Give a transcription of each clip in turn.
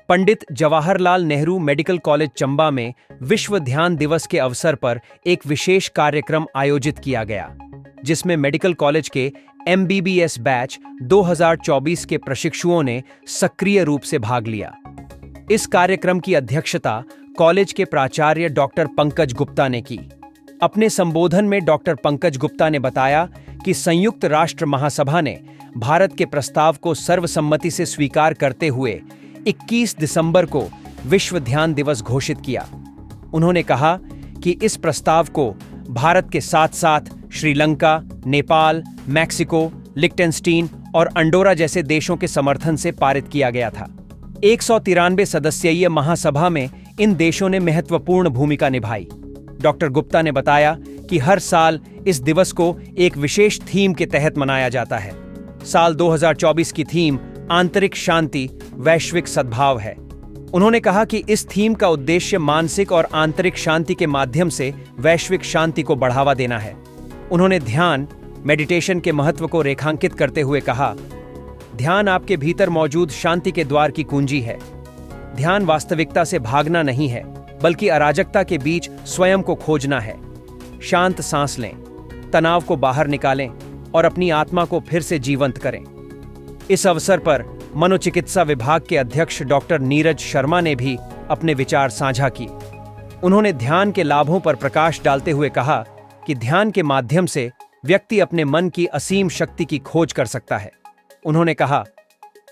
Pandit Jawaharlal Nehru medical college Chamba में विश्व ध्यान दिवस के अवसर पर एक विशेष कार्यक्रम आयोजित किया गया, जिसमें मेडिकल कॉलेज के MBBS बैच 2024 के प्रशिक्षुओं ने सक्रिय रूप से भाग लिया। इस कार्यक्रम की अध्यक्षता कॉलेज के प्राचार्य डॉक्टर पंकज गुप्ता ने की। अपने संबोधन में डॉक्टर पंकज गुप्ता ने बताया कि संयुक्त राष्ट्र महासभा ने भारत के प्रस्ताव को सर्वसम्मति से स्वीकार करते हुए 21 दिसंबर को विश्व ध्यान दिवस घोषित किया। उन्होंने कहा कि इस प्रस्ताव को भारत के साथ साथ श्रीलंका, नेपाल, मैक्सिको, लिक्टेनस्टीन और अंडोरा जैसे देशों के समर्थन से पारित किया गया था। 193 सदस्यीय महासभा में इन देशों ने महत्वपूर्ण भूमिका निभाई। डॉक्टर गुप्ता ने बताया कि हर साल इस दिवस को एक विशेष थीम के तहत मनाया जाता है। साल 2024 की थीम आंतरिक शांति, वैश्विक सद्भाव है। उन्होंने कहा कि इस थीम का उद्देश्य मानसिक और आंतरिक शांति के माध्यम से वैश्विक शांति को बढ़ावा देना है। उन्होंने ध्यान, मेडिटेशन के महत्व को रेखांकित करते हुए कहा, ध्यान आपके भीतर मौजूद शांति के द्वार की कुंजी है। ध्यान वास्तविकता से भागना नहीं है, बल्कि अराजकता के बीच स्वयं को खोजना है। शांत सांस लें, तनाव को बाहर निकालें और अपनी आत्मा को फिर से जीवंत करें। इस अवसर पर मनोचिकित्सा विभाग के अध्यक्ष डॉक्टर नीरज शर्मा ने भी अपने विचार साझा किए। उन्होंने ध्यान के लाभों पर प्रकाश डालते हुए कहा कि ध्यान के माध्यम से व्यक्ति अपने मन की असीम शक्ति की खोज कर सकता है। उन्होंने कहा,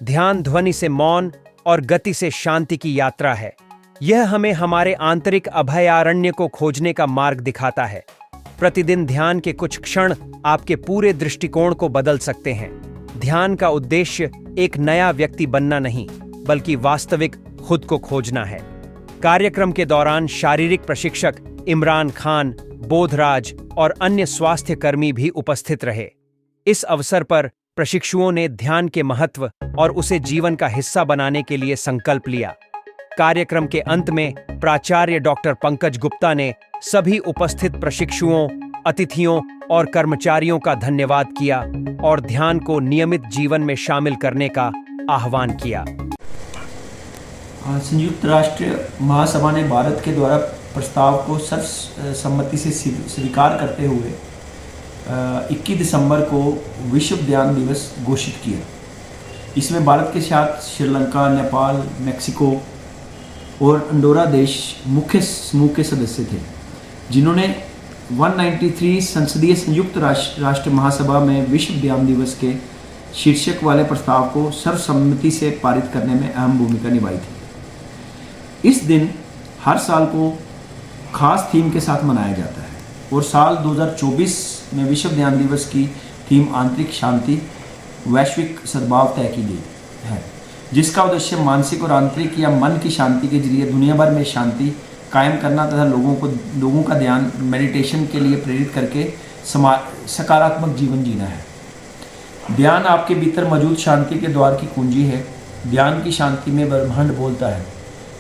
ध्यान ध्वनि से मौन और गति से शांति की यात्रा है। यह हमें हमारे आंतरिक अभयारण्य को खोजने का मार्ग दिखाता है। प्रतिदिन ध्यान के कुछ क्षण आपके पूरे दृष्टिकोण को बदल सकते हैं। ध्यान का उद्देश्य एक नया व्यक्ति बनना नहीं, बल्कि वास्तविक खुद को खोजना है। कार्यक्रम के दौरान शारीरिक प्रशिक्षक इमरान खान, बोधराज और अन्य स्वास्थ्य कर्मी भी उपस्थित रहे। इस अवसर पर प्रशिक्षुओं ने ध्यान के महत्व और उसे जीवन का हिस्सा बनाने के लिए संकल्प लिया। कार्यक्रम के अंत में प्राचार्य डॉक्टर पंकज गुप्ता ने सभी उपस्थित प्रशिक्षुओं, अतिथियों और कर्मचारियों का धन्यवाद किया और ध्यान को नियमित जीवन में शामिल करने का आह्वान किया। संयुक्त राष्ट्र महासभा ने भारत के द्वारा प्रस्ताव को सर्वसम्मति से स्वीकार करते हुए 21 दिसंबर को विश्व ध्यान दिवस घोषित किया। इसमें भारत के साथ श्रीलंका, नेपाल, मैक्सिको और अंडोरा देश मुख्य समूह के सदस्य थे, जिन्होंने 193 संसदीय संयुक्त राष्ट्र महासभा में विश्व ध्यान दिवस के शीर्षक वाले प्रस्ताव को सर्वसम्मति से पारित करने में अहम भूमिका निभाई थी। इस दिन हर साल को खास थीम के साथ मनाया जाता है और साल 2024 में विश्व ध्यान दिवस की थीम आंतरिक शांति, वैश्विक सद्भाव तय की गई है, जिसका उद्देश्य मानसिक और आंतरिक या मन की शांति के जरिए दुनिया भर में शांति कायम करना तथा लोगों का ध्यान मेडिटेशन के लिए प्रेरित करके सकारात्मक जीवन जीना है। ध्यान आपके भीतर मौजूद शांति के द्वार की कुंजी है। ध्यान की शांति में ब्रह्मांड बोलता है।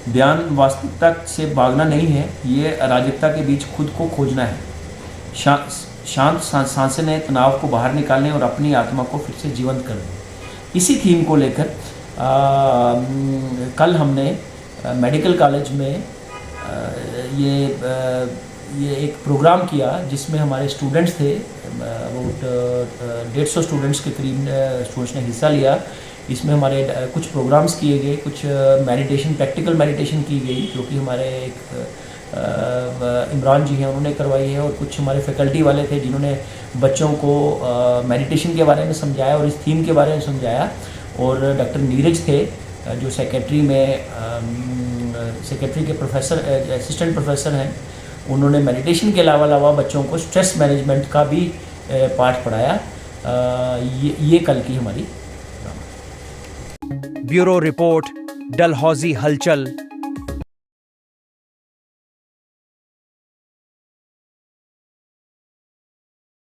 ध्यान वास्तविकता से भागना नहीं है, ये अराजकता के बीच खुद को खोजना है। शांत सांसें लें, तनाव को बाहर निकालने और अपनी आत्मा को फिर से जीवंत करने। इसी थीम को लेकर कल हमने मेडिकल कॉलेज में ये एक प्रोग्राम किया, जिसमें हमारे स्टूडेंट्स थे, अबाउट 150 स्टूडेंट्स के करीब स्टूडेंट्स ने हिस्सा लिया। इसमें हमारे कुछ प्रोग्राम्स किए गए, कुछ मेडिटेशन, प्रैक्टिकल मेडिटेशन की गई, जो कि हमारे एक इमरान जी हैं उन्होंने करवाई है, और कुछ हमारे फैकल्टी वाले थे जिन्होंने बच्चों को मेडिटेशन के बारे में समझाया और इस थीम के बारे में समझाया। और डॉक्टर नीरज थे जो सेक्रेटरी के प्रोफेसर, असिस्टेंट प्रोफेसर हैं, उन्होंने मेडिटेशन के अलावा बच्चों को स्ट्रेस मैनेजमेंट का भी पाठ पढ़ाया। ये कल की हमारी ब्यूरो रिपोर्ट, डलहौजी हलचल।